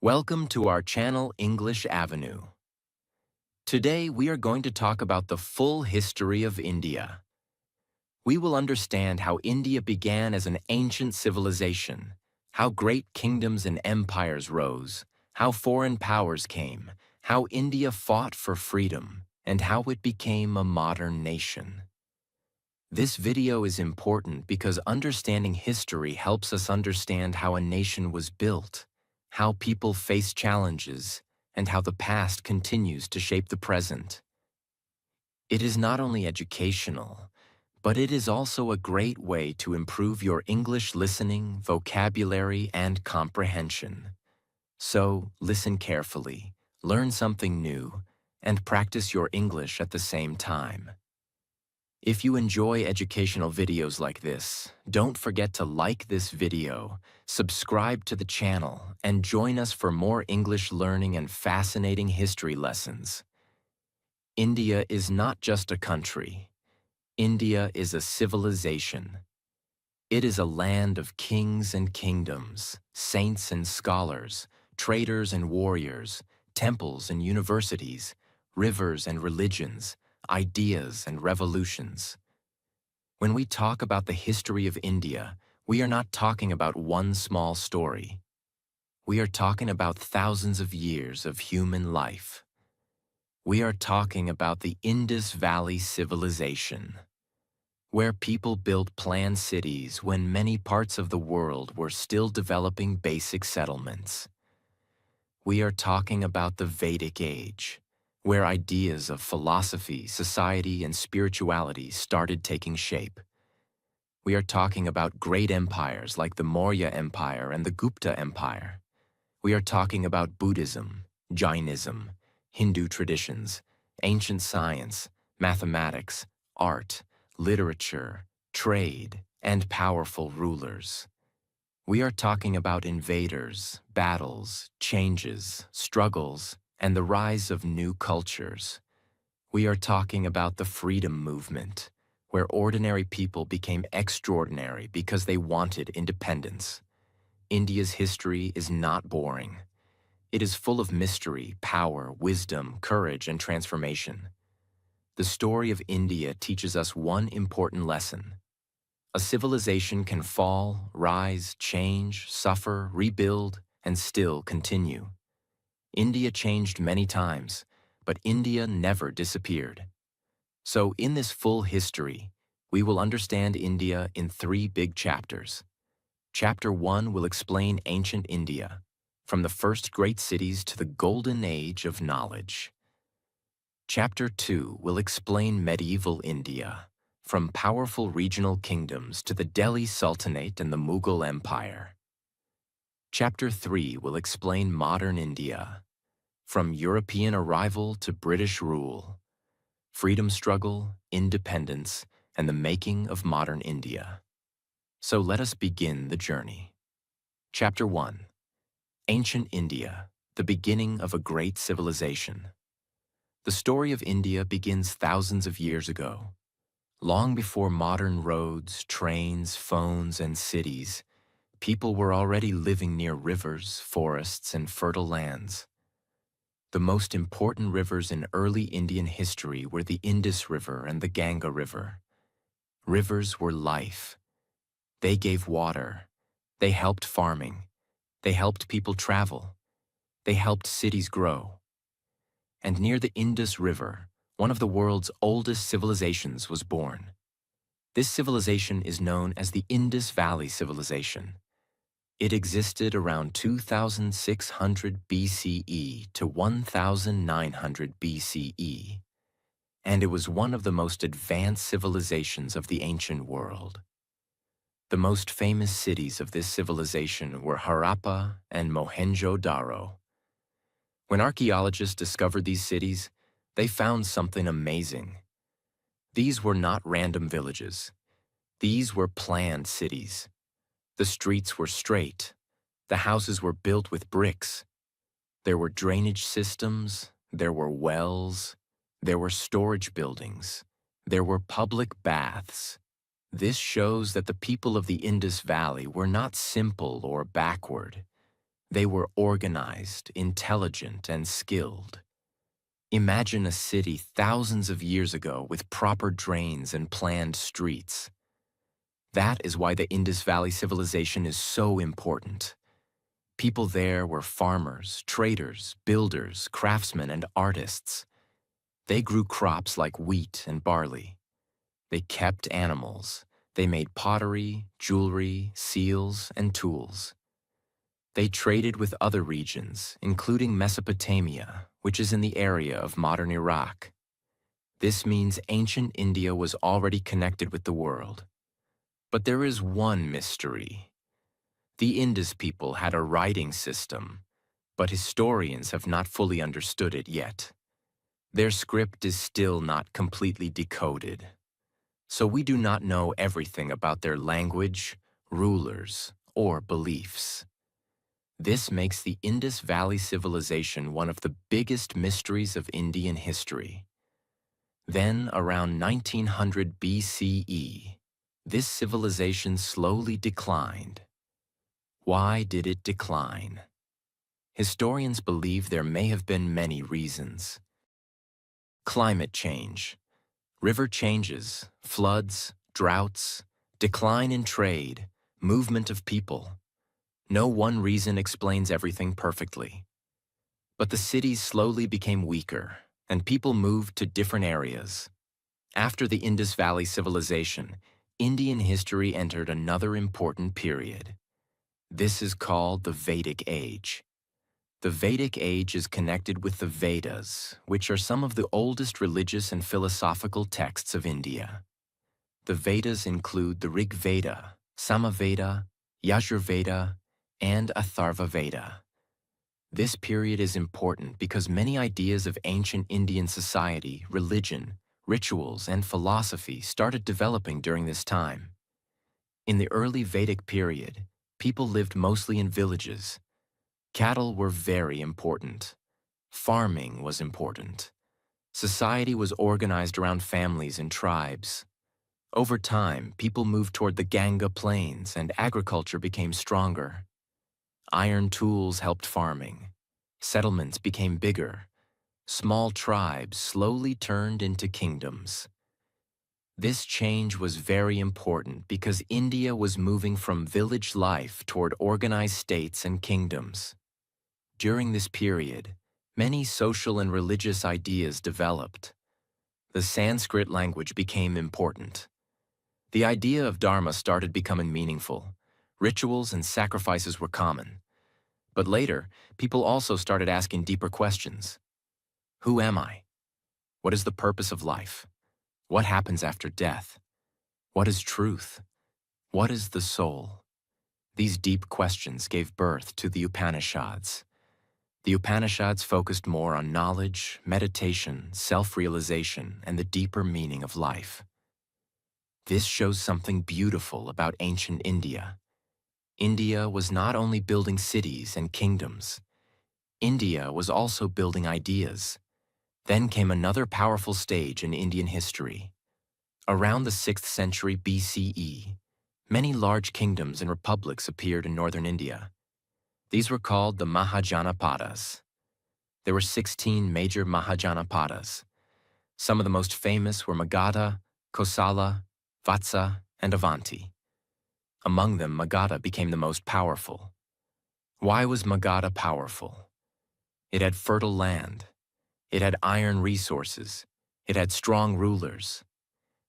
Welcome to our channel English Avenue. Today we are going to talk about the full history of India. We will understand how India began as an ancient civilization, how great kingdoms and empires rose, how foreign powers came, how India fought for freedom, and how it became a modern nation. This video is important because understanding history helps us understand how a nation was built, how people face challenges, and how the past continues to shape the present. It is not only educational, but it is also a great way to improve your English listening, vocabulary, and comprehension. So, listen carefully, learn something new, and practice your English at the same time. If you enjoy educational videos like this, don't forget to like this video, subscribe to the channel, and join us for more English learning and fascinating history lessons. India is not just a country. India is a civilization. It is a land of kings and kingdoms, saints and scholars, traders and warriors, temples and universities, rivers and religions, ideas and revolutions. When we talk about the history of India, we are not talking about one small story. We are talking about thousands of years of human life. We are talking about the Indus Valley Civilization, where people built planned cities when many parts of the world were still developing basic settlements. We are talking about the Vedic Age, where ideas of philosophy, society, and spirituality started taking shape. We are talking about great empires like the Maurya Empire and the Gupta Empire. We are talking about Buddhism, Jainism, Hindu traditions, ancient science, mathematics, art, literature, trade, and powerful rulers. We are talking about invaders, battles, changes, struggles, and the rise of new cultures. We are talking about the freedom movement, where ordinary people became extraordinary because they wanted independence. India's history is not boring. It is full of mystery, power, wisdom, courage, and transformation. The story of India teaches us one important lesson. A civilization can fall, rise, change, suffer, rebuild, and still continue. India changed many times, but India never disappeared. So in this full history, we will understand India in 3 big chapters. Chapter 1 will explain ancient India, from the first great cities to the golden age of knowledge. Chapter 2 will explain medieval India, from powerful regional kingdoms to the Delhi Sultanate and the Mughal Empire. Chapter 3 will explain modern India, from European arrival to British rule, freedom struggle, independence, and the making of modern India. So let us begin the journey. Chapter 1. Ancient India, the beginning of a great civilization. The story of India begins thousands of years ago. Long before modern roads, trains, phones, and cities, people were already living near rivers, forests, and fertile lands. The most important rivers in early Indian history were the Indus River and the Ganga River. Rivers were life. They gave water. They helped farming. They helped people travel. They helped cities grow. And near the Indus River, one of the world's oldest civilizations was born. This civilization is known as the Indus Valley Civilization. It existed around 2600 BCE to 1900 BCE, and it was one of the most advanced civilizations of the ancient world. The most famous cities of this civilization were Harappa and Mohenjo-daro. When archaeologists discovered these cities, they found something amazing. These were not random villages. These were planned cities. The streets were straight. The houses were built with bricks. There were drainage systems. There were wells. There were storage buildings. There were public baths. This shows that the people of the Indus Valley were not simple or backward. They were organized, intelligent, and skilled. Imagine a city thousands of years ago with proper drains and planned streets. That is why the Indus Valley civilization is so important. People there were farmers, traders, builders, craftsmen, and artists. They grew crops like wheat and barley. They kept animals. They made pottery, jewelry, seals, and tools. They traded with other regions, including Mesopotamia, which is in the area of modern Iraq. This means ancient India was already connected with the world. But there is one mystery. The Indus people had a writing system, but historians have not fully understood it yet. Their script is still not completely decoded. So we do not know everything about their language, rulers, or beliefs. This makes the Indus Valley Civilization one of the biggest mysteries of Indian history. Then, around 1900 BCE, this civilization slowly declined. Why did it decline? Historians believe there may have been many reasons. Climate change, river changes, floods, droughts, decline in trade, movement of people. No one reason explains everything perfectly. But the cities slowly became weaker, and people moved to different areas. After the Indus Valley Civilization, Indian history entered another important period. This is called the Vedic Age. The Vedic Age is connected with the Vedas, which are some of the oldest religious and philosophical texts of India. The Vedas include the Rig Veda, Samaveda, Yajurveda, and Atharva Veda. This period is important because many ideas of ancient Indian society, religion, rituals, and philosophy started developing during this time. In the early Vedic period, people lived mostly in villages. Cattle were very important. Farming was important. Society was organized around families and tribes. Over time, people moved toward the Ganga plains and agriculture became stronger. Iron tools helped farming. Settlements became bigger. Small tribes slowly turned into kingdoms. This change was very important because India was moving from village life toward organized states and kingdoms. During this period, many social and religious ideas developed. The Sanskrit language became important. The idea of dharma started becoming meaningful. Rituals and sacrifices were common. But later, people also started asking deeper questions. Who am I? What is the purpose of life? What happens after death? What is truth? What is the soul? These deep questions gave birth to the Upanishads. The Upanishads focused more on knowledge, meditation, self-realization, and the deeper meaning of life. This shows something beautiful about ancient India. India was not only building cities and kingdoms. India was also building ideas. Then came another powerful stage in Indian history. Around the 6th century BCE, many large kingdoms and republics appeared in northern India. These were called the Mahajanapadas. There were 16 major Mahajanapadas. Some of the most famous were Magadha, Kosala, Vatsa, and Avanti. Among them, Magadha became the most powerful. Why was Magadha powerful? It had fertile land. It had iron resources. It had strong rulers.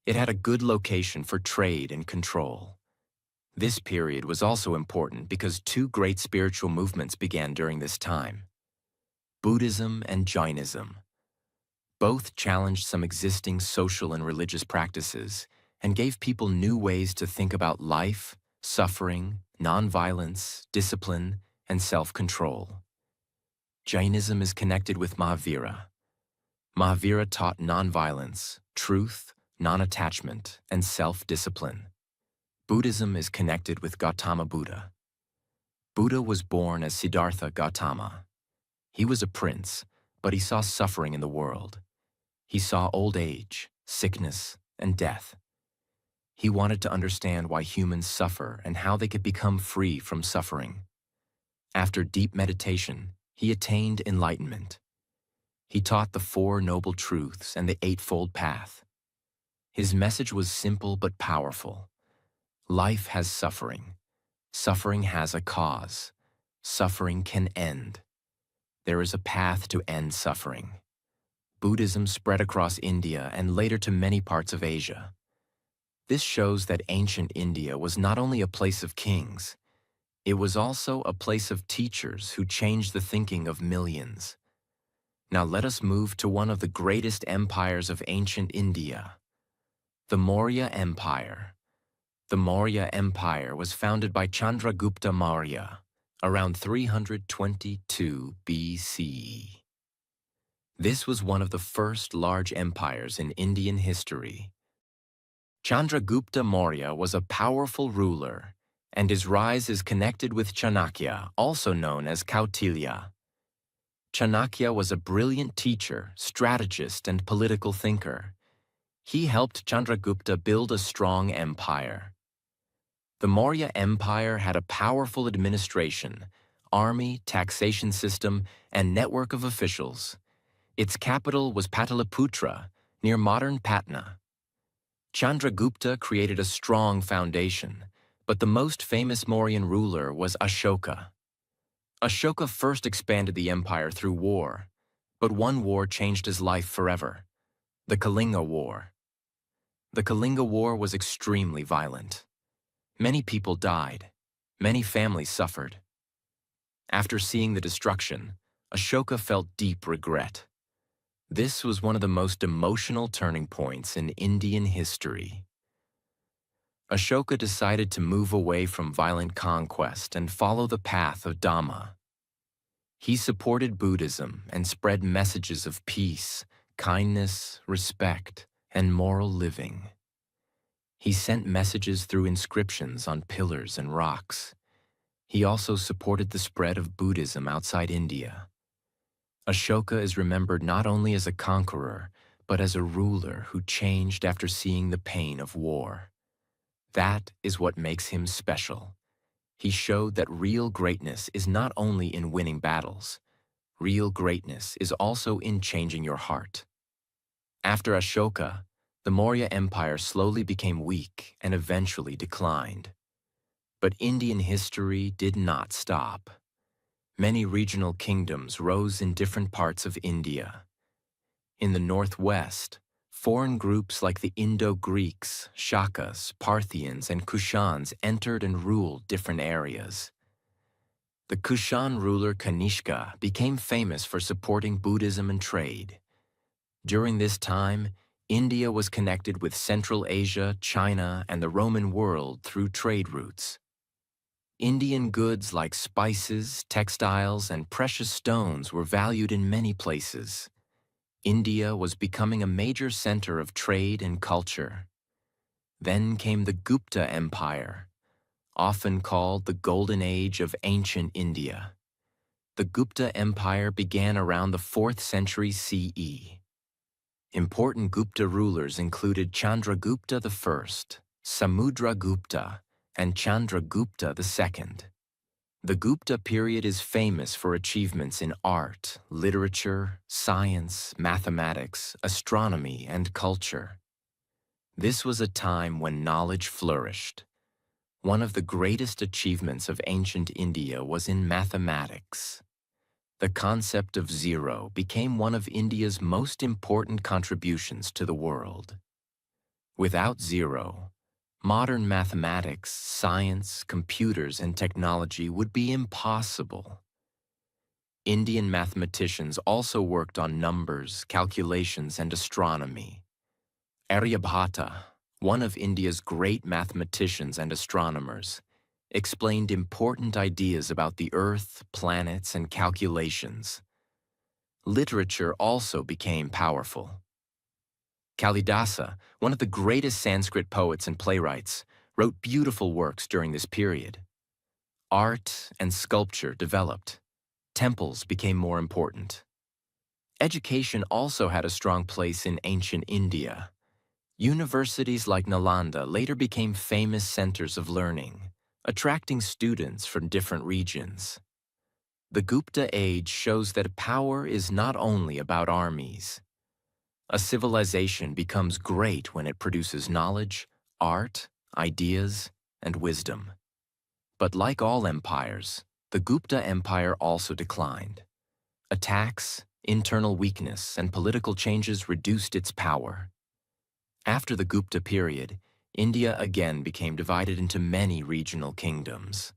It had a good location for trade and control. This period was also important because two great spiritual movements began during this time: Buddhism and Jainism. Both challenged some existing social and religious practices and gave people new ways to think about life, suffering, nonviolence, discipline, and self-control. Jainism is connected with Mahavira. Mahavira taught nonviolence, truth, non-attachment, and self-discipline. Buddhism is connected with Gautama Buddha. Buddha was born as Siddhartha Gautama. He was a prince, but he saw suffering in the world. He saw old age, sickness, and death. He wanted to understand why humans suffer and how they could become free from suffering. After deep meditation, he attained enlightenment. He taught the Four Noble Truths and the Eightfold Path. His message was simple but powerful. Life has suffering. Suffering has a cause. Suffering can end. There is a path to end suffering. Buddhism spread across India and later to many parts of Asia. This shows that ancient India was not only a place of kings, it was also a place of teachers who changed the thinking of millions. Now let us move to one of the greatest empires of ancient India, the Maurya Empire. The Maurya Empire was founded by Chandragupta Maurya around 322 BCE. This was one of the first large empires in Indian history. Chandragupta Maurya was a powerful ruler, and his rise is connected with Chanakya, also known as Kautilya. Chanakya was a brilliant teacher, strategist, and political thinker. He helped Chandragupta build a strong empire. The Maurya Empire had a powerful administration, army, taxation system, and network of officials. Its capital was Pataliputra, near modern Patna. Chandragupta created a strong foundation, but the most famous Mauryan ruler was Ashoka. Ashoka first expanded the empire through war, but one war changed his life forever: the Kalinga War. The Kalinga War was extremely violent. Many people died. Many families suffered. After seeing the destruction, Ashoka felt deep regret. This was one of the most emotional turning points in Indian history. Ashoka decided to move away from violent conquest and follow the path of Dhamma. He supported Buddhism and spread messages of peace, kindness, respect, and moral living. He sent messages through inscriptions on pillars and rocks. He also supported the spread of Buddhism outside India. Ashoka is remembered not only as a conqueror, but as a ruler who changed after seeing the pain of war. That is what makes him special. He showed that real greatness is not only in winning battles. Real greatness is also in changing your heart. After Ashoka, the Maurya Empire slowly became weak and eventually declined. But Indian history did not stop. Many regional kingdoms rose in different parts of India. In the northwest, foreign groups like the Indo-Greeks, Shakas, Parthians, and Kushans entered and ruled different areas. The Kushan ruler Kanishka became famous for supporting Buddhism and trade. During this time, India was connected with Central Asia, China, and the Roman world through trade routes. Indian goods like spices, textiles, and precious stones were valued in many places. India was becoming a major center of trade and culture. Then came the Gupta Empire, often called the Golden Age of ancient India. The Gupta Empire began around the 4th century CE. Important Gupta rulers included Chandragupta I, Samudragupta, and Chandragupta II. The Gupta period is famous for achievements in art, literature, science, mathematics, astronomy, and culture. This was a time when knowledge flourished. One of the greatest achievements of ancient India was in mathematics. The concept of zero became one of India's most important contributions to the world. Without zero, modern mathematics, science, computers, and technology would be impossible. Indian mathematicians also worked on numbers, calculations, and astronomy. Aryabhata, one of India's great mathematicians and astronomers, explained important ideas about the Earth, planets, and calculations. Literature also became powerful. Kalidasa, one of the greatest Sanskrit poets and playwrights, wrote beautiful works during this period. Art and sculpture developed. Temples became more important. Education also had a strong place in ancient India. Universities like Nalanda later became famous centers of learning, attracting students from different regions. The Gupta age shows that power is not only about armies. A civilization becomes great when it produces knowledge, art, ideas, and wisdom. But like all empires, the Gupta Empire also declined. Attacks, internal weakness, and political changes reduced its power. After the Gupta period, India again became divided into many regional kingdoms.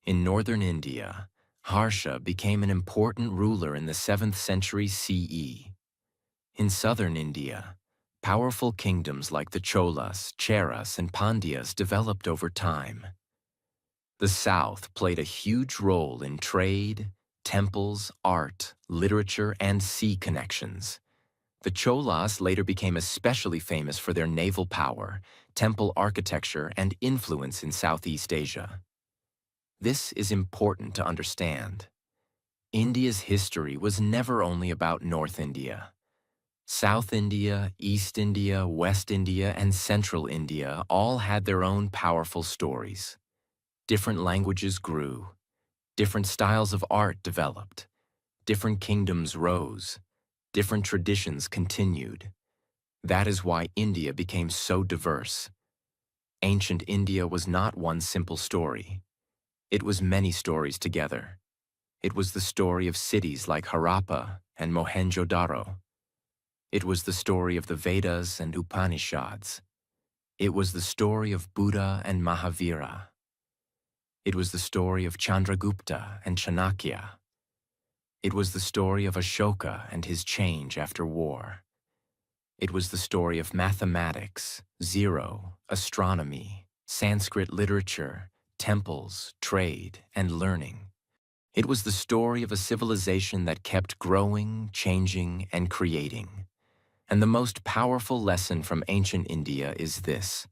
In northern India, Harsha became an important ruler in the 7th century CE. In southern India, powerful kingdoms like the Cholas, Cheras, and Pandyas developed over time. The south played a huge role in trade, temples, art, literature, and sea connections. The Cholas later became especially famous for their naval power, temple architecture, and influence in Southeast Asia. This is important to understand. India's history was never only about North India. South India, East India, West India, and Central India all had their own powerful stories. Different languages grew. Different styles of art developed. Different kingdoms rose. Different traditions continued. That is why India became so diverse. Ancient India was not one simple story. It was many stories together. It was the story of cities like Harappa and Mohenjo-daro. It was the story of the Vedas and Upanishads. It was the story of Buddha and Mahavira. It was the story of Chandragupta and Chanakya. It was the story of Ashoka and his change after war. It was the story of mathematics, zero, astronomy, Sanskrit literature, temples, trade, and learning. It was the story of a civilization that kept growing, changing, and creating. And the most powerful lesson from ancient India is this: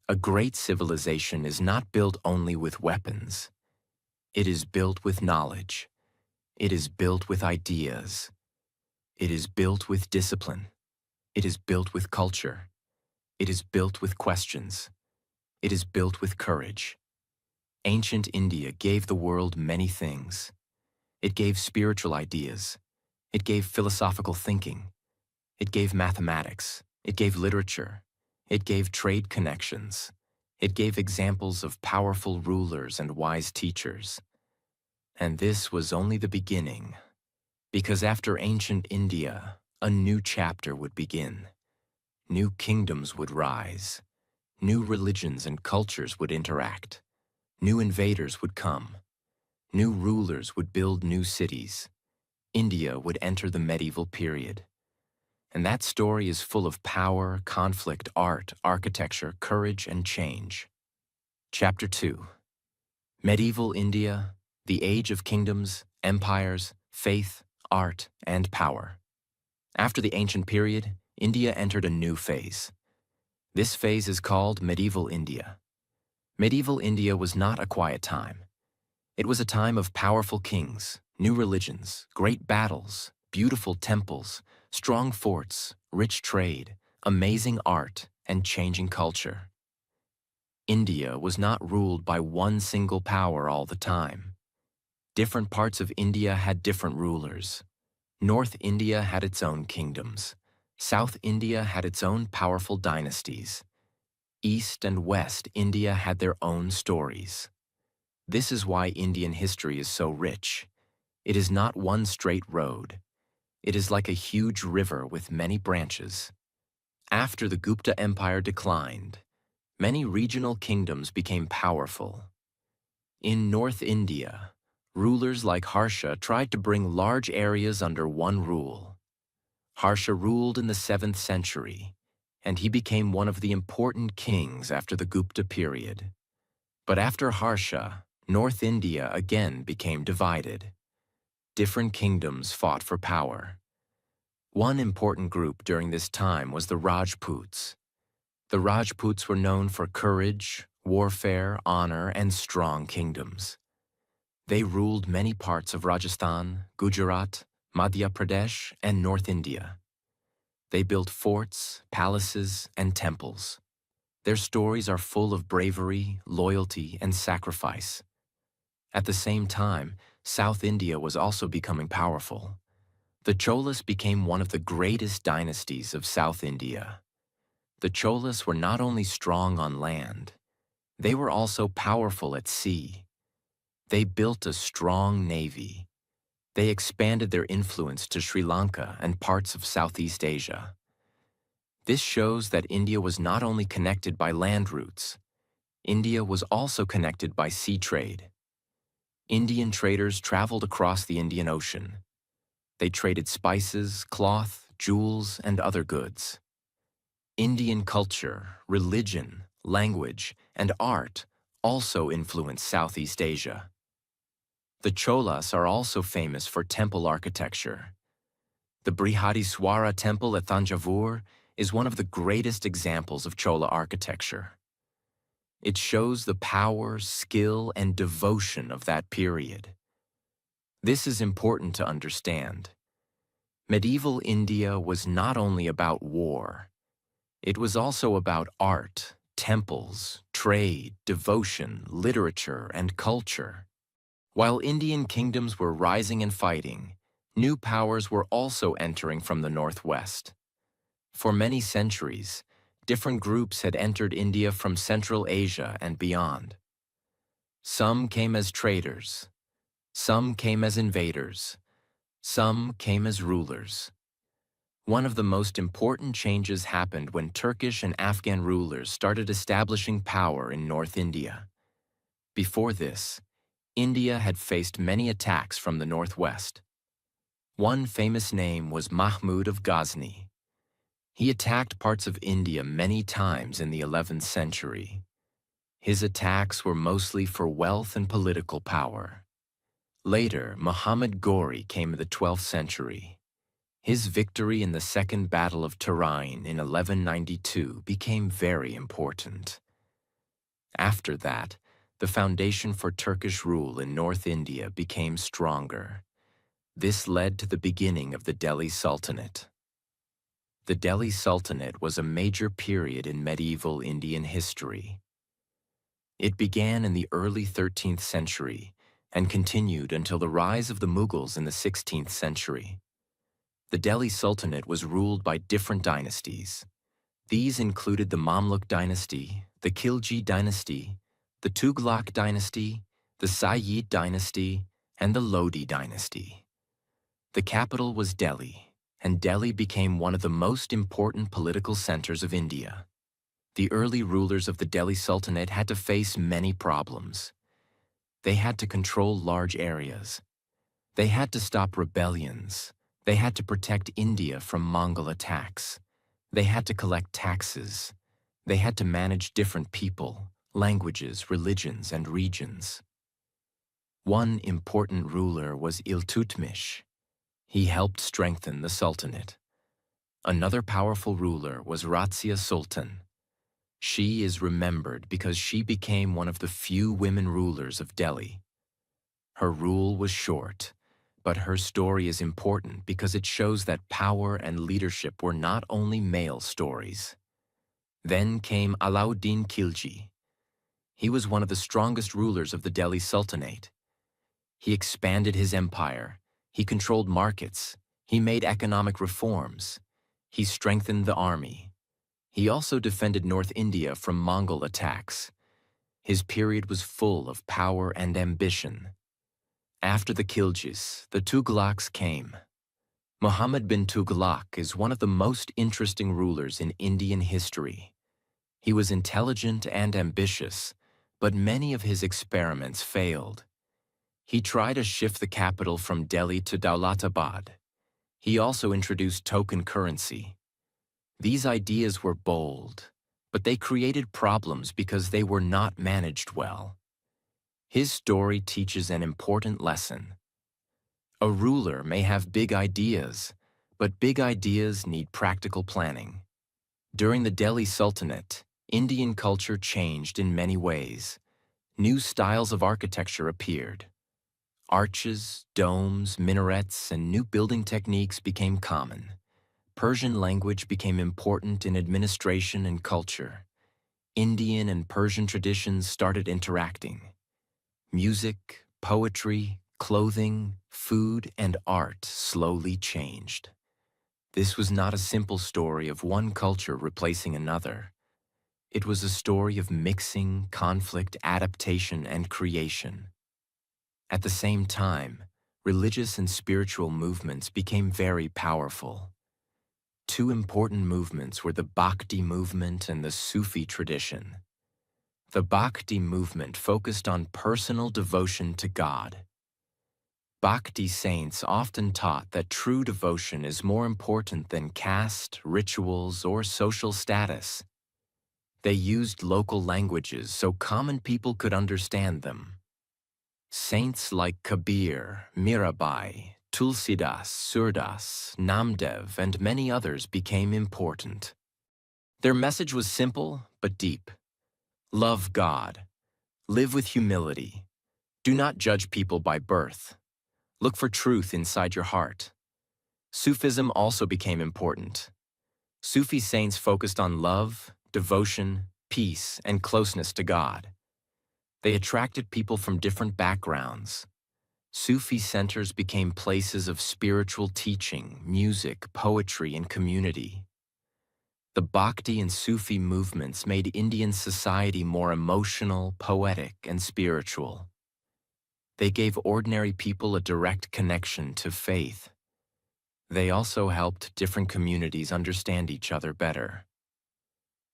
a great civilization is not built only with weapons. It is built with knowledge. It is built with ideas. It is built with discipline. It is built with culture. It is built with questions. It is built with courage. Ancient India gave the world many things. It gave spiritual ideas. It gave philosophical thinking. It gave mathematics. It gave literature. It gave trade connections. It gave examples of powerful rulers and wise teachers. And this was only the beginning, because after ancient India, a new chapter would begin. New kingdoms would rise. New religions and cultures would interact. New invaders would come. New rulers would build new cities. India would enter the medieval period. And that story is full of power, conflict, art, architecture, courage, and change. Chapter 2. Medieval India, the Age of Kingdoms, Empires, Faith, Art, and Power. After the ancient period, India entered a new phase. This phase is called Medieval India. Medieval India was not a quiet time. It was a time of powerful kings, new religions, great battles, beautiful temples, strong forts, rich trade, amazing art, and changing culture. India was not ruled by one single power all the time. Different parts of India had different rulers. North India had its own kingdoms. South India had its own powerful dynasties. East and West India had their own stories. This is why Indian history is so rich. It is not one straight road. It is like a huge river with many branches. After the Gupta Empire declined, many regional kingdoms became powerful. In North India, rulers like Harsha tried to bring large areas under one rule. Harsha ruled in the 7th century, and he became one of the important kings after the Gupta period. But after Harsha, North India again became divided. Different kingdoms fought for power. One important group during this time was the Rajputs. The Rajputs were known for courage, warfare, honor, and strong kingdoms. They ruled many parts of Rajasthan, Gujarat, Madhya Pradesh, and North India. They built forts, palaces, and temples. Their stories are full of bravery, loyalty, and sacrifice. At the same time, South India was also becoming powerful. The Cholas became one of the greatest dynasties of South India. The Cholas were not only strong on land, they were also powerful at sea. They built a strong navy. They expanded their influence to Sri Lanka and parts of Southeast Asia. This shows that India was not only connected by land routes, India was also connected by sea trade. Indian traders traveled across the Indian Ocean. They traded spices, cloth, jewels, and other goods. Indian culture, religion, language, and art also influenced Southeast Asia. The Cholas are also famous for temple architecture. The Brihadiswara Temple at Thanjavur is one of the greatest examples of Chola architecture. It shows the power, skill, and devotion of that period. This is important to understand. Medieval India was not only about war, it was also about art, temples, trade, devotion, literature, and culture. While Indian kingdoms were rising and fighting, new powers were also entering from the northwest. For many centuries, different groups had entered India from Central Asia and beyond. Some came as traders, some came as invaders, some came as rulers. One of the most important changes happened when Turkish and Afghan rulers started establishing power in North India. Before this, India had faced many attacks from the northwest. One famous name was Mahmud of Ghazni. He attacked parts of India many times in the 11th century. His attacks were mostly for wealth and political power. Later, Muhammad Ghori came in the 12th century. His victory in the Second Battle of Turin in 1192 became very important. After that, the foundation for Turkish rule in North India became stronger. This led to the beginning of the Delhi Sultanate. The Delhi Sultanate was a major period in medieval Indian history. It began in the early 13th century and continued until the rise of the Mughals in the 16th century. The Delhi Sultanate was ruled by different dynasties. These included the Mamluk dynasty, the Khilji dynasty, the Tughlaq dynasty, the Sayyid dynasty, and the Lodi dynasty. The capital was Delhi, and Delhi became one of the most important political centers of India. The early rulers of the Delhi Sultanate had to face many problems. They had to control large areas. They had to stop rebellions. They had to protect India from Mongol attacks. They had to collect taxes. They had to manage different people, languages, religions, and regions. One important ruler was Iltutmish. He helped strengthen the Sultanate. Another powerful ruler was Razia Sultan. She is remembered because she became one of the few women rulers of Delhi. Her rule was short, but her story is important because it shows that power and leadership were not only male stories. Then came Alauddin Khilji. He was one of the strongest rulers of the Delhi Sultanate. He expanded his empire. He controlled markets. He made economic reforms. He strengthened the army. He also defended North India from Mongol attacks. His period was full of power and ambition. After the Khiljis, the Tughlaqs came. Muhammad bin Tughlaq is one of the most interesting rulers in Indian history. He was intelligent and ambitious, but many of his experiments failed. He tried to shift the capital from Delhi to Daulatabad. He also introduced token currency. These ideas were bold, but they created problems because they were not managed well. His story teaches an important lesson. A ruler may have big ideas, but big ideas need practical planning. During the Delhi Sultanate, Indian culture changed in many ways. New styles of architecture appeared. Arches, domes, minarets, and new building techniques became common. Persian language became important in administration and culture. Indian and Persian traditions started interacting. Music, poetry, clothing, food, and art slowly changed. This was not a simple story of one culture replacing another. It was a story of mixing, conflict, adaptation, and creation. At the same time, religious and spiritual movements became very powerful. Two important movements were the Bhakti movement and the Sufi tradition. The Bhakti movement focused on personal devotion to God. Bhakti saints often taught that true devotion is more important than caste, rituals, or social status. They used local languages so common people could understand them. Saints like Kabir, Mirabai, Tulsidas, Surdas, Namdev, and many others became important. Their message was simple but deep. Love God. Live with humility. Do not judge people by birth. Look for truth inside your heart. Sufism also became important. Sufi saints focused on love, devotion, peace, and closeness to God. They attracted people from different backgrounds. Sufi centers became places of spiritual teaching, music, poetry, and community. The Bhakti and Sufi movements made Indian society more emotional, poetic, and spiritual. They gave ordinary people a direct connection to faith. They also helped different communities understand each other better.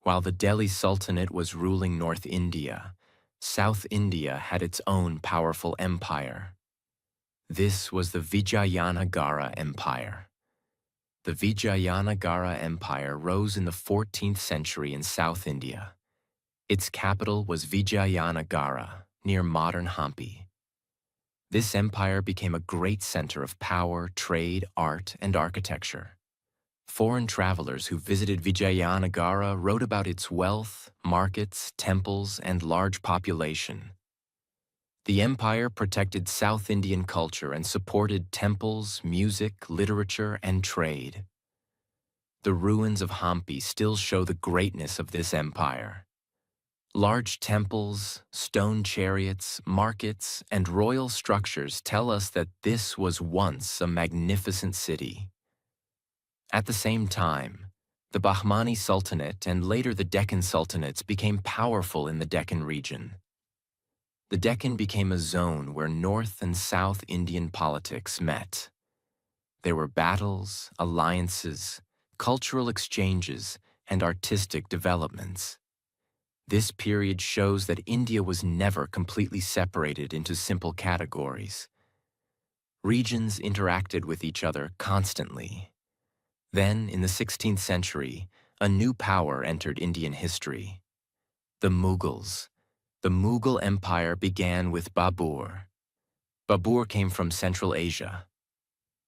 While the Delhi Sultanate was ruling North India, South India had its own powerful empire. This was the Vijayanagara Empire. The Vijayanagara Empire rose in the 14th century in South India. Its capital was Vijayanagara, near modern Hampi. This empire became a great center of power, trade, art, and architecture. Foreign travelers who visited Vijayanagara wrote about its wealth, markets, temples, and large population. The empire protected South Indian culture and supported temples, music, literature, and trade. The ruins of Hampi still show the greatness of this empire. Large temples, stone chariots, markets, and royal structures tell us that this was once a magnificent city. At the same time, the Bahmani Sultanate and later the Deccan Sultanates became powerful in the Deccan region. The Deccan became a zone where North and South Indian politics met. There were battles, alliances, cultural exchanges, and artistic developments. This period shows that India was never completely separated into simple categories. Regions interacted with each other constantly. Then, in the 16th century, a new power entered Indian history: the Mughals. The Mughal Empire began with Babur. Babur came from Central Asia.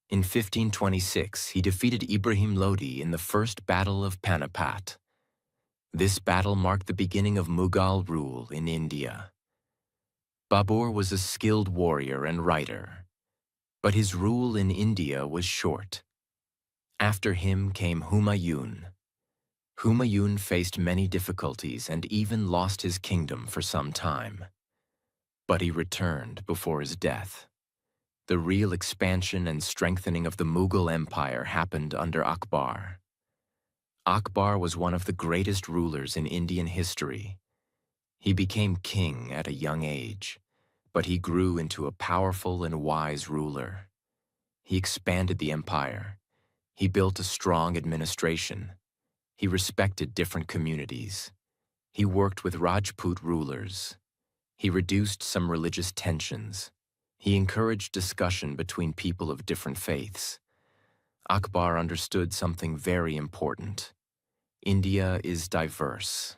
In 1526, he defeated Ibrahim Lodi in the First Battle of Panipat. This battle marked the beginning of Mughal rule in India. Babur was a skilled warrior and writer, but his rule in India was short. After him came Humayun. Humayun faced many difficulties and even lost his kingdom for some time. But he returned before his death. The real expansion and strengthening of the Mughal Empire happened under Akbar. Akbar was one of the greatest rulers in Indian history. He became king at a young age, but he grew into a powerful and wise ruler. He expanded the empire. He built a strong administration. He respected different communities. He worked with Rajput rulers. He reduced some religious tensions. He encouraged discussion between people of different faiths. Akbar understood something very important. India is diverse.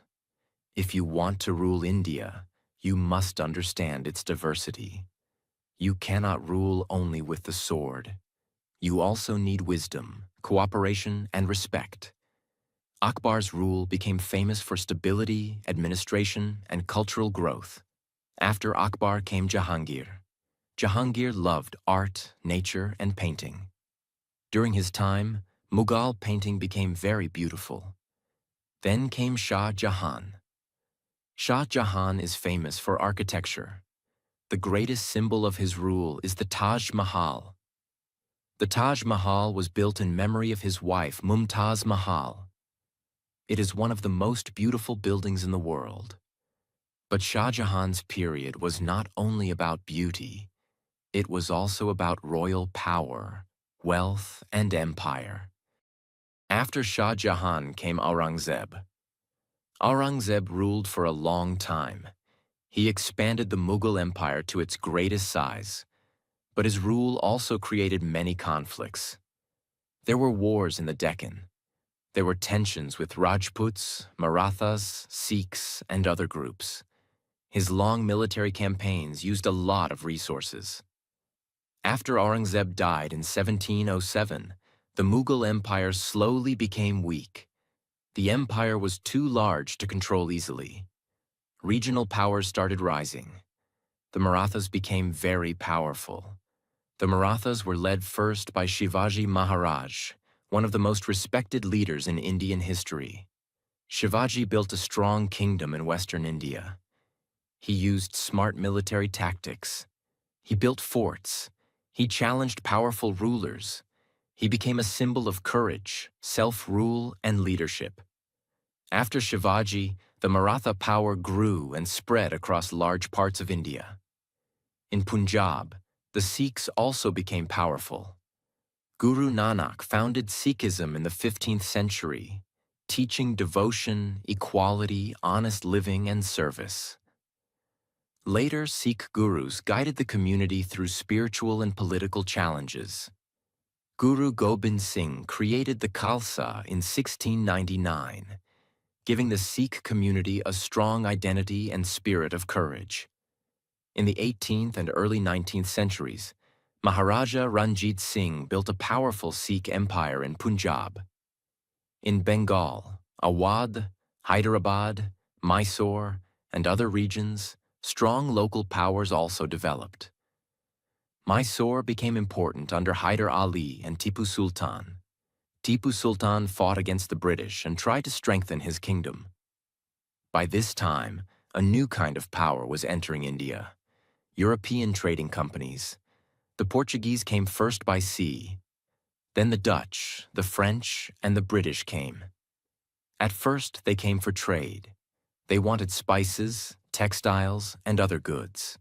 If you want to rule India, you must understand its diversity. You cannot rule only with the sword. You also need wisdom, cooperation, and respect. Akbar's rule became famous for stability, administration, and cultural growth. After Akbar came Jahangir. Jahangir loved art, nature, and painting. During his time, Mughal painting became very beautiful. Then came Shah Jahan. Shah Jahan is famous for architecture. The greatest symbol of his rule is the Taj Mahal. The Taj Mahal was built in memory of his wife, Mumtaz Mahal. It is one of the most beautiful buildings in the world. But Shah Jahan's period was not only about beauty, it was also about royal power, wealth, and empire. After Shah Jahan came Aurangzeb. Aurangzeb ruled for a long time. He expanded the Mughal Empire to its greatest size, but his rule also created many conflicts. There were wars in the Deccan. There were tensions with Rajputs, Marathas, Sikhs, and other groups. His long military campaigns used a lot of resources. After Aurangzeb died in 1707, the Mughal Empire slowly became weak. The empire was too large to control easily. Regional powers started rising. The Marathas became very powerful. The Marathas were led first by Shivaji Maharaj, one of the most respected leaders in Indian history. Shivaji built a strong kingdom in western India. He used smart military tactics. He built forts. He challenged powerful rulers. He became a symbol of courage, self-rule, and leadership. After Shivaji, the Maratha power grew and spread across large parts of India. In Punjab, the Sikhs also became powerful. Guru Nanak founded Sikhism in the 15th century, teaching devotion, equality, honest living, and service. Later, Sikh gurus guided the community through spiritual and political challenges. Guru Gobind Singh created the Khalsa in 1699, giving the Sikh community a strong identity and spirit of courage. In the 18th and early 19th centuries, Maharaja Ranjit Singh built a powerful Sikh empire in Punjab. In Bengal, Awadh, Hyderabad, Mysore, and other regions, strong local powers also developed. Mysore became important under Hyder Ali and Tipu Sultan. Tipu Sultan fought against the British and tried to strengthen his kingdom. By this time, a new kind of power was entering India: European trading companies. The Portuguese came first by sea. Then the Dutch, the French, and the British came. At first, they came for trade. They wanted spices, textiles, and other goods.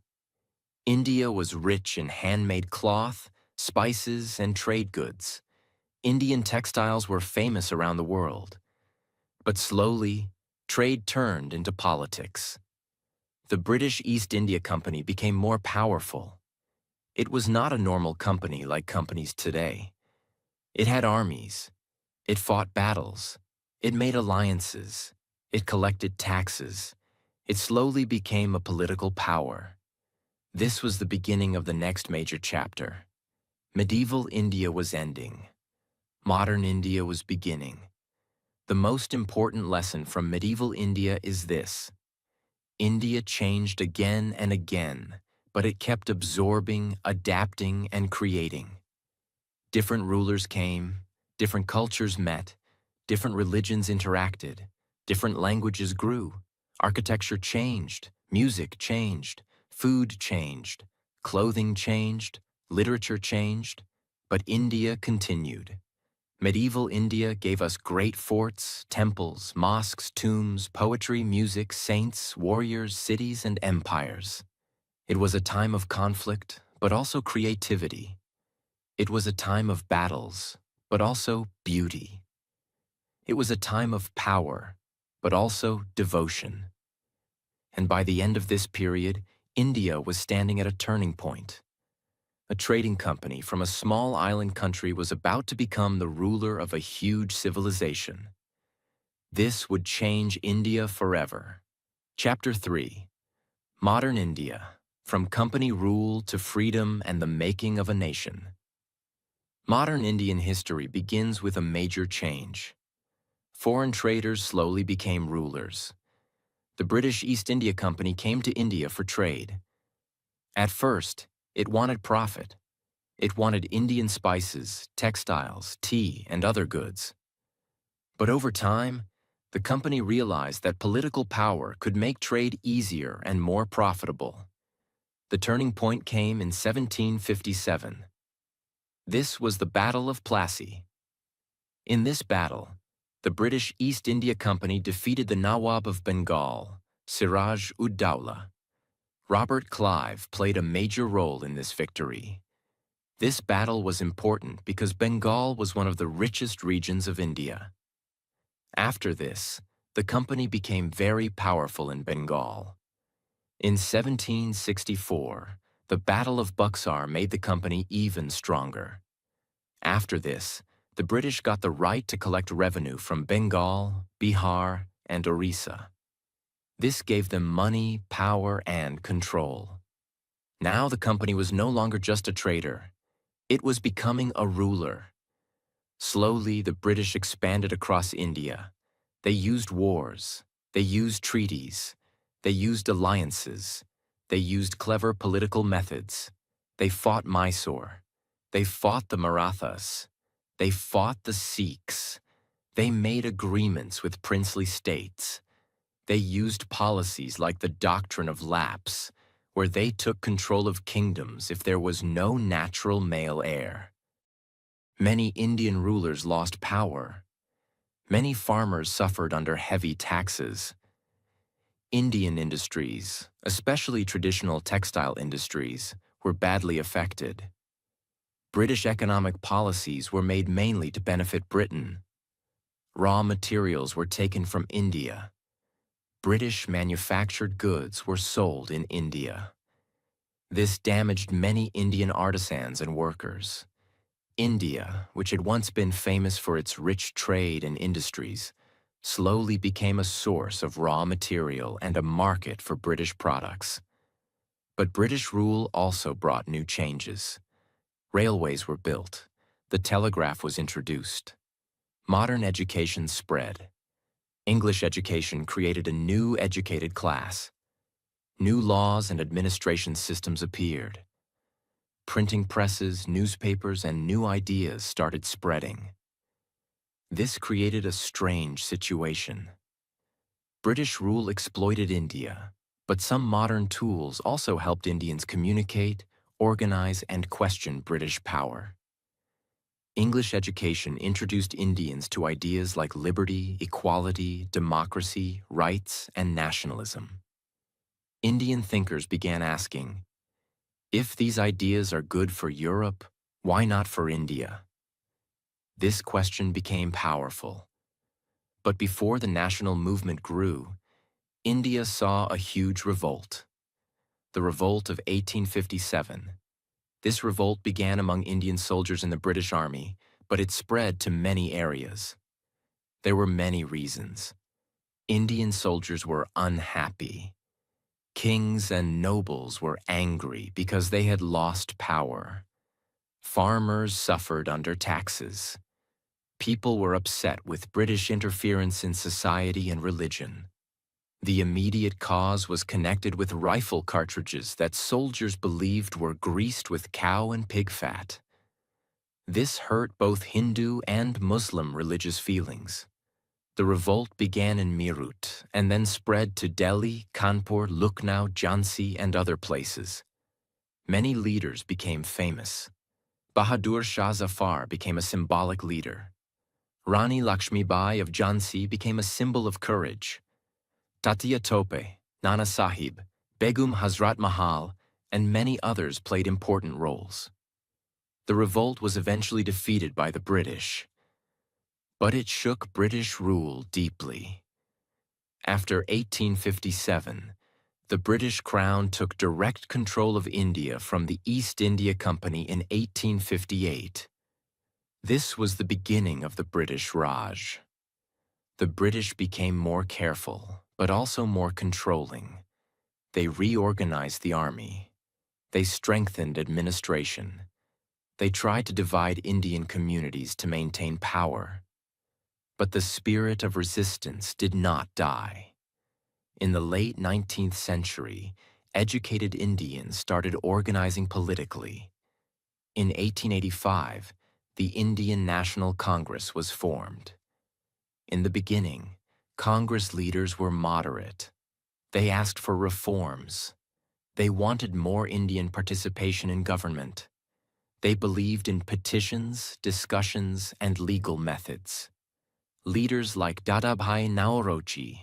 India was rich in handmade cloth, spices, and trade goods. Indian textiles were famous around the world. But slowly, trade turned into politics. The British East India Company became more powerful. It was not a normal company like companies today. It had armies. It fought battles. It made alliances. It collected taxes. It slowly became a political power. This was the beginning of the next major chapter. Medieval India was ending. Modern India was beginning. The most important lesson from medieval India is this: India changed again and again, but it kept absorbing, adapting, and creating. Different rulers came, different cultures met, different religions interacted, different languages grew, architecture changed, music changed, food changed, clothing changed, literature changed, but India continued. Medieval India gave us great forts, temples, mosques, tombs, poetry, music, saints, warriors, cities, and empires. It was a time of conflict, but also creativity. It was a time of battles, but also beauty. It was a time of power, but also devotion. And by the end of this period, India was standing at a turning point. A trading company from a small island country was about to become the ruler of a huge civilization. This would change India forever. Chapter 3: Modern India, from company rule to freedom and the making of a nation. Modern Indian history begins with a major change. Foreign traders slowly became rulers. The British East India Company came to India for trade. At first, it wanted profit. It wanted Indian spices, textiles, tea, and other goods. But over time, the company realized that political power could make trade easier and more profitable. The turning point came in 1757. This was the Battle of Plassey. In this battle, the British East India Company defeated the Nawab of Bengal, Siraj-ud-Dowlah. Robert Clive played a major role in this victory. This battle was important because Bengal was one of the richest regions of India. After this, the company became very powerful in Bengal. In 1764, the Battle of Buxar made the company even stronger. After this, the British got the right to collect revenue from Bengal, Bihar, and Orissa. This gave them money, power, and control. Now the company was no longer just a trader. It was becoming a ruler. Slowly, the British expanded across India. They used wars. They used treaties. They used alliances. They used clever political methods. They fought Mysore. They fought the Marathas. They fought the Sikhs. They made agreements with princely states. They used policies like the doctrine of lapse, where they took control of kingdoms if there was no natural male heir. Many Indian rulers lost power. Many farmers suffered under heavy taxes. Indian industries, especially traditional textile industries, were badly affected. British economic policies were made mainly to benefit Britain. Raw materials were taken from India. British manufactured goods were sold in India. This damaged many Indian artisans and workers. India, which had once been famous for its rich trade and industries, slowly became a source of raw material and a market for British products. But British rule also brought new changes. Railways were built. The telegraph was introduced. Modern education spread. English education created a new educated class. New laws and administration systems appeared. Printing presses, newspapers, and new ideas started spreading. This created a strange situation. British rule exploited India, but some modern tools also helped Indians communicate, organize, and question British power. English education introduced Indians to ideas like liberty, equality, democracy, rights, and nationalism. Indian thinkers began asking, if these ideas are good for Europe, why not for India? This question became powerful. But before the national movement grew, India saw a huge revolt. The Revolt of 1857. This revolt began among Indian soldiers in the British Army, but it spread to many areas. There were many reasons. Indian soldiers were unhappy. Kings and nobles were angry because they had lost power. Farmers suffered under taxes. People were upset with British interference in society and religion. The immediate cause was connected with rifle cartridges that soldiers believed were greased with cow and pig fat. This hurt both Hindu and Muslim religious feelings. The revolt began in Meerut and then spread to Delhi, Kanpur, Lucknow, Jhansi, and other places. Many leaders became famous. Bahadur Shah Zafar became a symbolic leader. Rani Lakshmibai of Jhansi became a symbol of courage. Tatiya Tope, Nana Sahib, Begum Hazrat Mahal, and many others played important roles. The revolt was eventually defeated by the British, but it shook British rule deeply. After 1857, the British Crown took direct control of India from the East India Company in 1858. This was the beginning of the British Raj. The British became more careful, but also more controlling. They reorganized the army. They strengthened administration. They tried to divide Indian communities to maintain power. But the spirit of resistance did not die. In the late 19th century, educated Indians started organizing politically. In 1885, the Indian National Congress was formed. In the beginning, Congress leaders were moderate. They asked for reforms. They wanted more Indian participation in government. They believed in petitions, discussions, and legal methods. Leaders like Dadabhai Naoroji,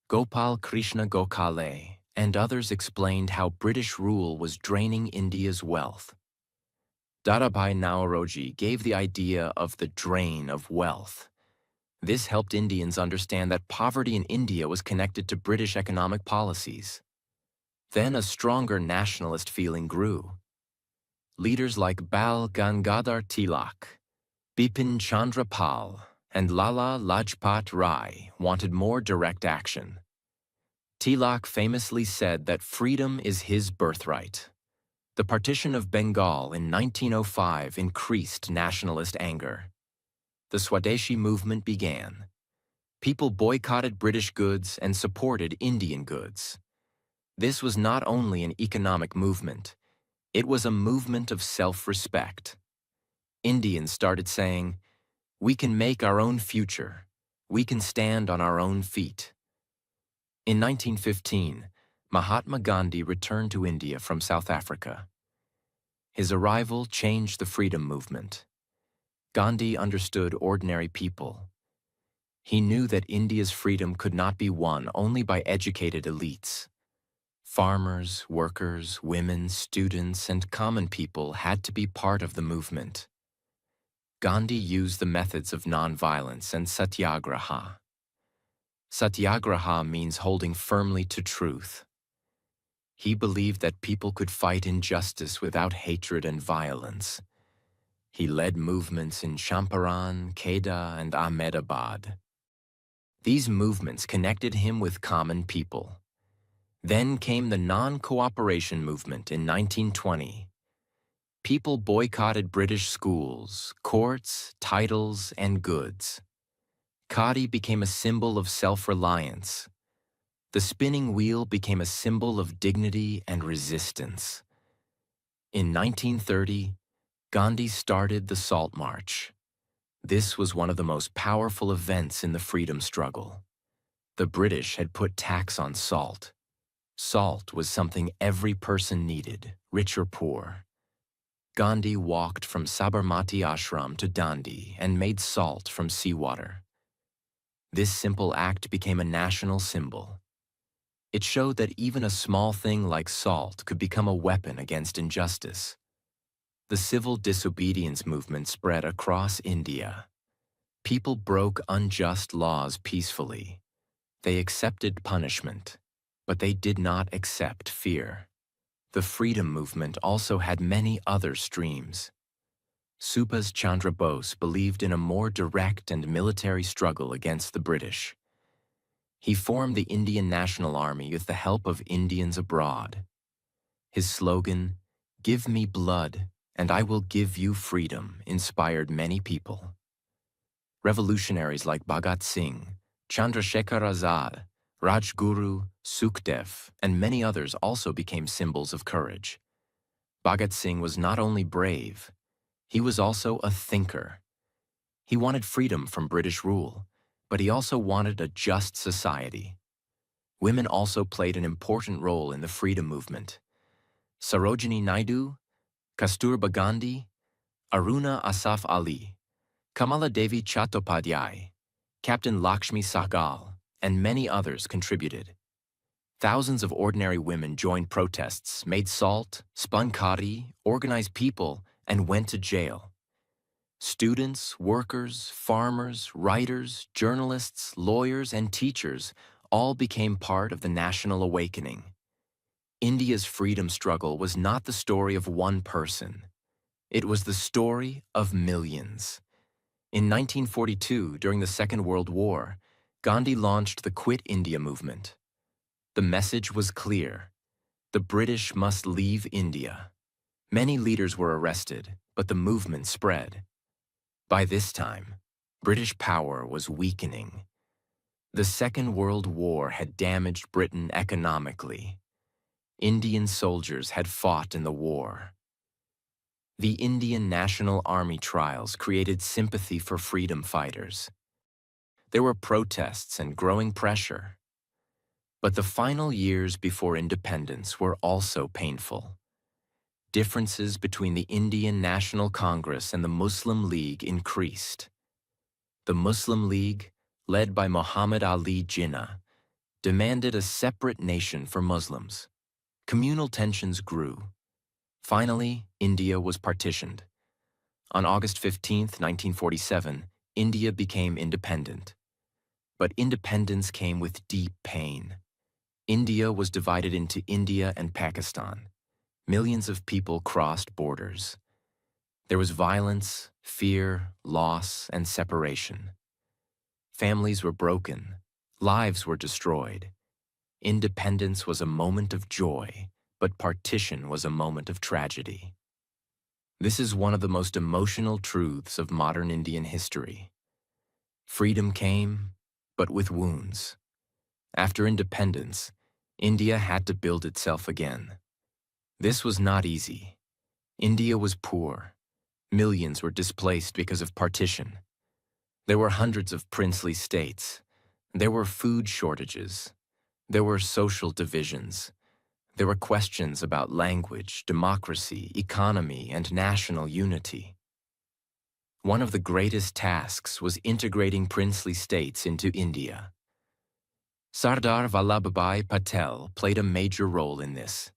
Gopal Krishna Gokhale, and others explained how British rule was draining India's wealth. Dadabhai Naoroji gave the idea of the drain of wealth. This helped Indians understand that poverty in India was connected to British economic policies. Then a stronger nationalist feeling grew. Leaders like Bal Gangadhar Tilak, Bipin Chandra Pal, and Lala Lajpat Rai wanted more direct action. Tilak famously said that freedom is his birthright. The partition of Bengal in 1905 increased nationalist anger. The Swadeshi movement began. People boycotted British goods and supported Indian goods. This was not only an economic movement, it was a movement of self-respect. Indians started saying, "We can make our own future. We can stand on our own feet." In 1915, Mahatma Gandhi returned to India from South Africa. His arrival changed the freedom movement. Gandhi understood ordinary people. He knew that India's freedom could not be won only by educated elites. Farmers, workers, women, students, and common people had to be part of the movement. Gandhi used the methods of nonviolence and satyagraha. Satyagraha means holding firmly to truth. He believed that people could fight injustice without hatred and violence. He led movements in Champaran, Kheda, and Ahmedabad. These movements connected him with common people. Then came the non-cooperation movement in 1920. People boycotted British schools, courts, titles, and goods. Khadi became a symbol of self-reliance. The spinning wheel became a symbol of dignity and resistance. In 1930, Gandhi started the Salt March. This was one of the most powerful events in the freedom struggle. The British had put tax on salt. Salt was something every person needed, rich or poor. Gandhi walked from Sabarmati Ashram to Dandi and made salt from seawater. This simple act became a national symbol. It showed that even a small thing like salt could become a weapon against injustice. The civil disobedience movement spread across India. People broke unjust laws peacefully. They accepted punishment, but they did not accept fear. The freedom movement also had many other streams. Subhas Chandra Bose believed in a more direct and military struggle against the British. He formed the Indian National Army with the help of Indians abroad. His slogan, "Give me blood, and I will give you freedom," inspired many people. Revolutionaries like Bhagat Singh, Chandrasekhar Azad, Rajguru, Sukhdev, and many others also became symbols of courage. Bhagat Singh was not only brave, he was also a thinker. He wanted freedom from British rule, but he also wanted a just society. Women also played an important role in the freedom movement. Sarojini Naidu, Kasturba Gandhi, Aruna Asaf Ali, Kamala Devi Chattopadhyay, Captain Lakshmi Sahgal, and many others contributed. Thousands of ordinary women joined protests, made salt, spun khadi, organized people, and went to jail. Students, workers, farmers, writers, journalists, lawyers, and teachers all became part of the national awakening. India's freedom struggle was not the story of one person. It was the story of millions. In 1942, during the Second World War, Gandhi launched the Quit India movement. The message was clear. The British must leave India. Many leaders were arrested, but the movement spread. By this time, British power was weakening. The Second World War had damaged Britain economically. Indian soldiers had fought in the war. The Indian National Army trials created sympathy for freedom fighters. There were protests and growing pressure. But the final years before independence were also painful. Differences between the Indian National Congress and the Muslim League increased. The Muslim League, led by Muhammad Ali Jinnah, demanded a separate nation for Muslims. Communal tensions grew. Finally, India was partitioned. On August 15, 1947, India became independent. But independence came with deep pain. India was divided into India and Pakistan. Millions of people crossed borders. There was violence, fear, loss, and separation. Families were broken. Lives were destroyed. Independence was a moment of joy, but partition was a moment of tragedy. This is one of the most emotional truths of modern Indian history. Freedom came, but with wounds. After independence, India had to build itself again. This was not easy. India was poor. Millions were displaced because of partition. There were hundreds of princely states. There were food shortages. There were social divisions. There were questions about language, democracy, economy, and national unity. One of the greatest tasks was integrating princely states into India. Sardar Vallabhbhai Patel played a major role in this.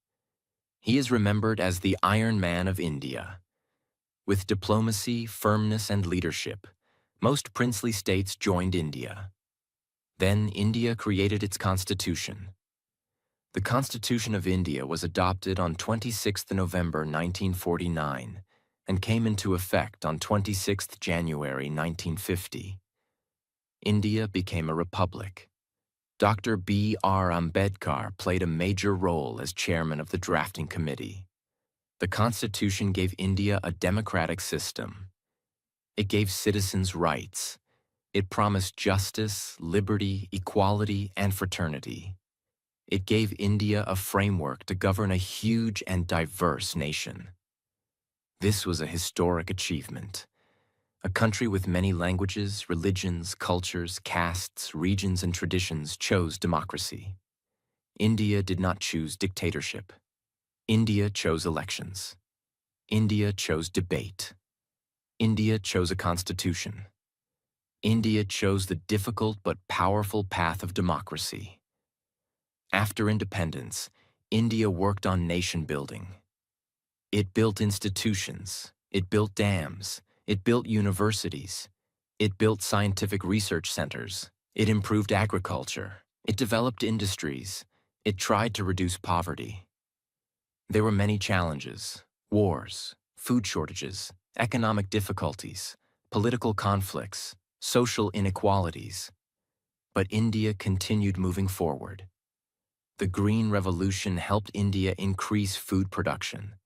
He is remembered as the Iron Man of India. With diplomacy, firmness, and leadership, most princely states joined India. Then India created its constitution. The Constitution of India was adopted on 26 November 1949 and came into effect on 26 January 1950. India became a republic. Dr. B.R. Ambedkar played a major role as chairman of the drafting committee. The Constitution gave India a democratic system. It gave citizens rights. It promised justice, liberty, equality, and fraternity. It gave India a framework to govern a huge and diverse nation. This was a historic achievement. A country with many languages, religions, cultures, castes, regions, and traditions chose democracy. India did not choose dictatorship. India chose elections. India chose debate. India chose a constitution. India chose the difficult but powerful path of democracy. After independence, India worked on nation building. It built institutions. It built dams. It built universities. It built scientific research centers. It improved agriculture. It developed industries. It tried to reduce poverty. There were many challenges: wars, food shortages, economic difficulties, political conflicts, social inequalities. But India continued moving forward. The Green Revolution helped India increase food production.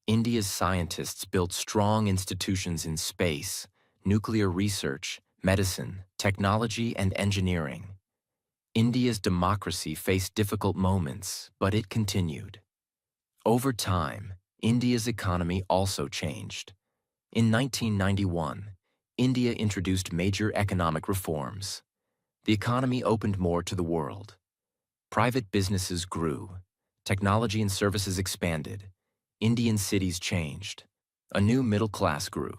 India's scientists built strong institutions in space, nuclear research, medicine, technology, and engineering. India's democracy faced difficult moments, but it continued. Over time, India's economy also changed. In 1991, India introduced major economic reforms. The economy opened more to the world. Private businesses grew. Technology and services expanded. Indian cities changed. A new middle class grew.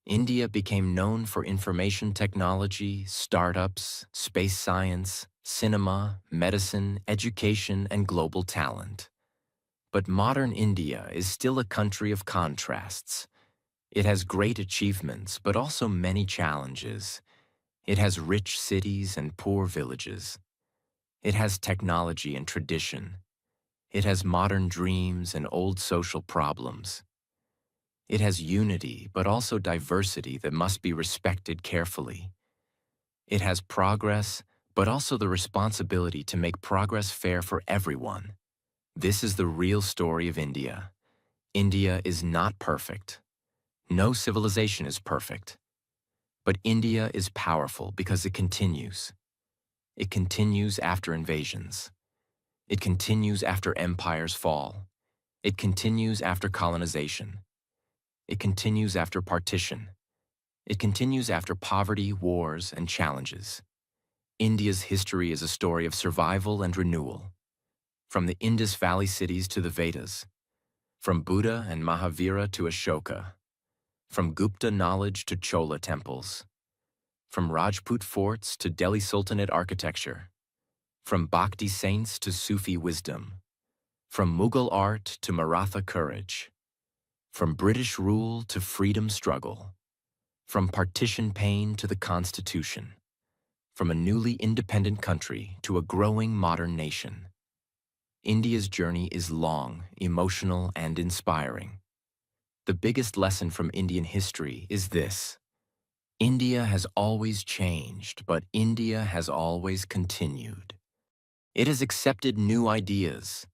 India became known for information technology, startups, space science, cinema, medicine, education, and global talent. But modern India is still a country of contrasts. It has great achievements, but also many challenges. It has rich cities and poor villages. It has technology and tradition. It has modern dreams and old social problems. It has unity, but also diversity that must be respected carefully. It has progress, but also the responsibility to make progress fair for everyone. This is the real story of India. India is not perfect. No civilization is perfect. But India is powerful because it continues. It continues after invasions. It continues after empires fall. It continues after colonization. It continues after partition. It continues after poverty, wars, and challenges. India's history is a story of survival and renewal, from the Indus Valley cities to the Vedas, from Buddha and Mahavira to Ashoka, from Gupta knowledge to Chola temples, from Rajput forts to Delhi Sultanate architecture, from Bhakti saints to Sufi wisdom, from Mughal art to Maratha courage, from British rule to freedom struggle, from partition pain to the Constitution, from a newly independent country to a growing modern nation. India's journey is long, emotional, and inspiring. The biggest lesson from Indian history is this: India has always changed, but India has always continued. It has accepted new ideas.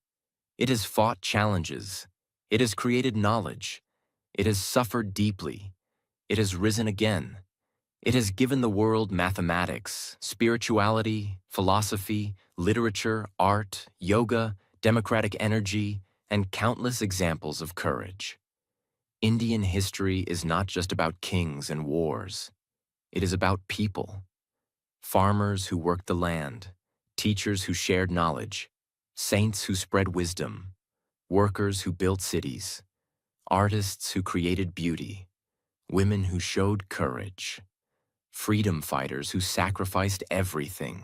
It has fought challenges. It has created knowledge. It has suffered deeply. It has risen again. It has given the world mathematics, spirituality, philosophy, literature, art, yoga, democratic energy, and countless examples of courage. Indian history is not just about kings and wars. It is about people. Farmers who worked the land, teachers who shared knowledge, saints who spread wisdom, workers who built cities, artists who created beauty, women who showed courage, freedom fighters who sacrificed everything,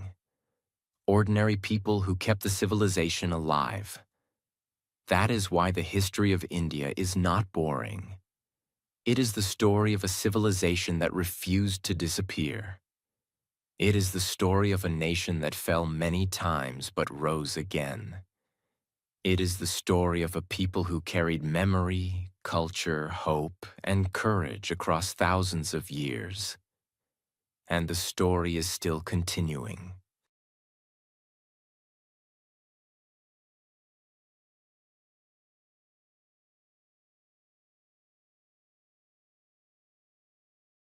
ordinary people who kept the civilization alive. That is why the history of India is not boring. It is the story of a civilization that refused to disappear. It is the story of a nation that fell many times but rose again. It is the story of a people who carried memory, culture, hope, and courage across thousands of years. And the story is still continuing.